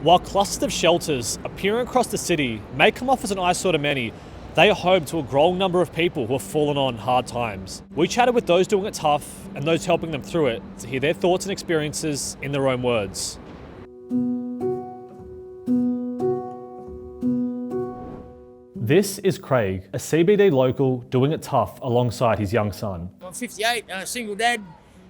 While clusters of shelters appearing across the city may come off as an eyesore to many, they are home to a growing number of people who have fallen on hard times. We chatted with those doing it tough and those helping them through it to hear their thoughts and experiences in their own words. This is Craig, a CBD local doing it tough alongside his young son. I'm 58, single dad,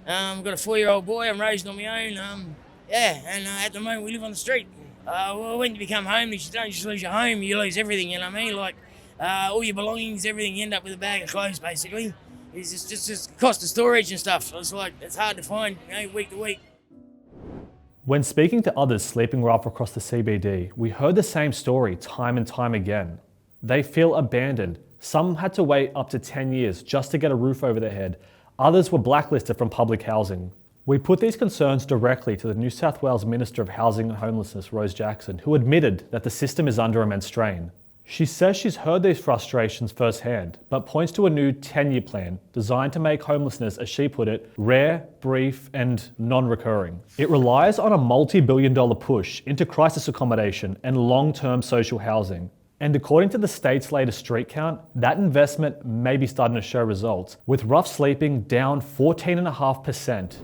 got a 4-year-old boy, I'm raised on my own. At the moment we live on the street. When you become homeless, you don't just lose your home, you lose everything, you know what I mean? Like all your belongings, everything, you end up with a bag of clothes basically. It's just cost of storage and stuff. So it's hard to find, week to week. When speaking to others sleeping rough across the CBD, we heard the same story time and time again. They feel abandoned. Some had to wait up to 10 years just to get a roof over their head. Others were blacklisted from public housing. We put these concerns directly to the New South Wales Minister of Housing and Homelessness, Rose Jackson, who admitted that the system is under immense strain. She says she's heard these frustrations firsthand, but points to a new 10-year plan designed to make homelessness, as she put it, rare, brief, and non-recurring. It relies on a multi-billion-dollar push into crisis accommodation and long-term social housing. And according to the state's latest street count, that investment may be starting to show results, with rough sleeping down 14.5%.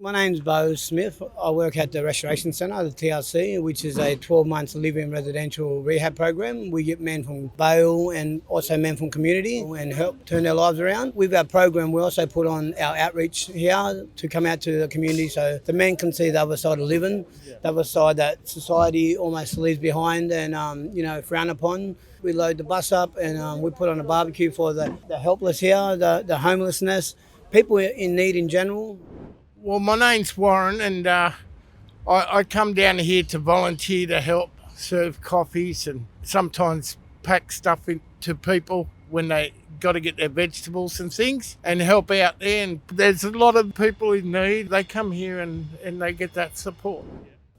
My name's Bo Smith. I work at the Restoration Centre, the TRC, which is a 12-month live-in residential rehab program. We get men from bail and also men from community and help turn their lives around. With our program, we also put on our outreach here to come out to the community so the men can see the other side of living, the other side that society almost leaves behind and, frown upon. We load the bus up and we put on a barbecue for the helpless here, the homelessness, people in need in general. Well, my name's Warren and I come down here to volunteer to help serve coffees and sometimes pack stuff into people when they got to get their vegetables and things and help out there. And there's a lot of people in need. They come here and they get that support.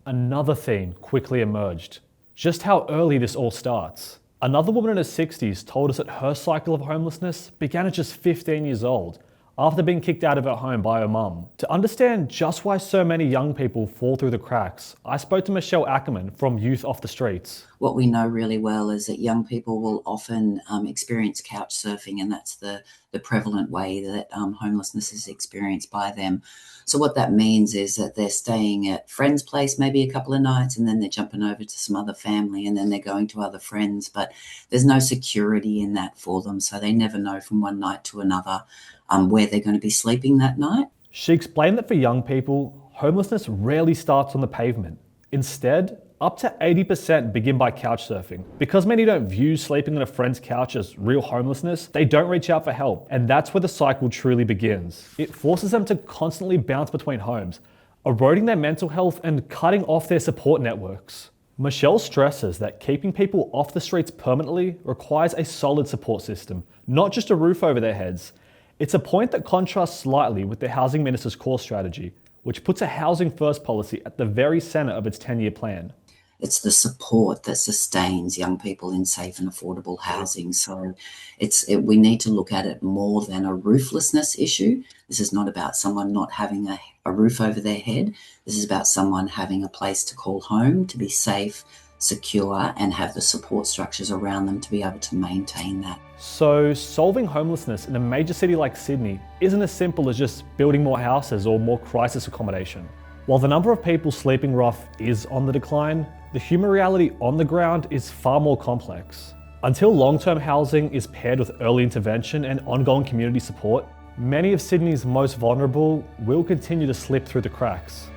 Another theme quickly emerged. Just how early this all starts. Another woman in her 60s told us that her cycle of homelessness began at just 15 years old, after being kicked out of her home by her mum. To understand just why so many young people fall through the cracks, I spoke to Michelle Ackerman from Youth Off the Streets. What we know really well is that young people will often experience couch surfing, and that's the prevalent way that homelessness is experienced by them. So what that means is that they're staying at friends' place maybe a couple of nights, and then they're jumping over to some other family, and then they're going to other friends, but there's no security in that for them, so they never know from one night to another where they're going to be sleeping that night. She explained that for young people, homelessness rarely starts on the pavement. Instead, up to 80% begin by couch surfing. Because many don't view sleeping on a friend's couch as real homelessness, they don't reach out for help. And that's where the cycle truly begins. It forces them to constantly bounce between homes, eroding their mental health and cutting off their support networks. Michelle stresses that keeping people off the streets permanently requires a solid support system, not just a roof over their heads. It's a point that contrasts slightly with the Housing Minister's core strategy, which puts a housing first policy at the very centre of its 10-year plan. It's the support that sustains young people in safe and affordable housing. So we need to look at it more than a rooflessness issue. This is not about someone not having a roof over their head. This is about someone having a place to call home, to be safe, secure, and have the support structures around them to be able to maintain that. So solving homelessness in a major city like Sydney isn't as simple as just building more houses or more crisis accommodation. While the number of people sleeping rough is on the decline, the human reality on the ground is far more complex. Until long-term housing is paired with early intervention and ongoing community support, many of Sydney's most vulnerable will continue to slip through the cracks.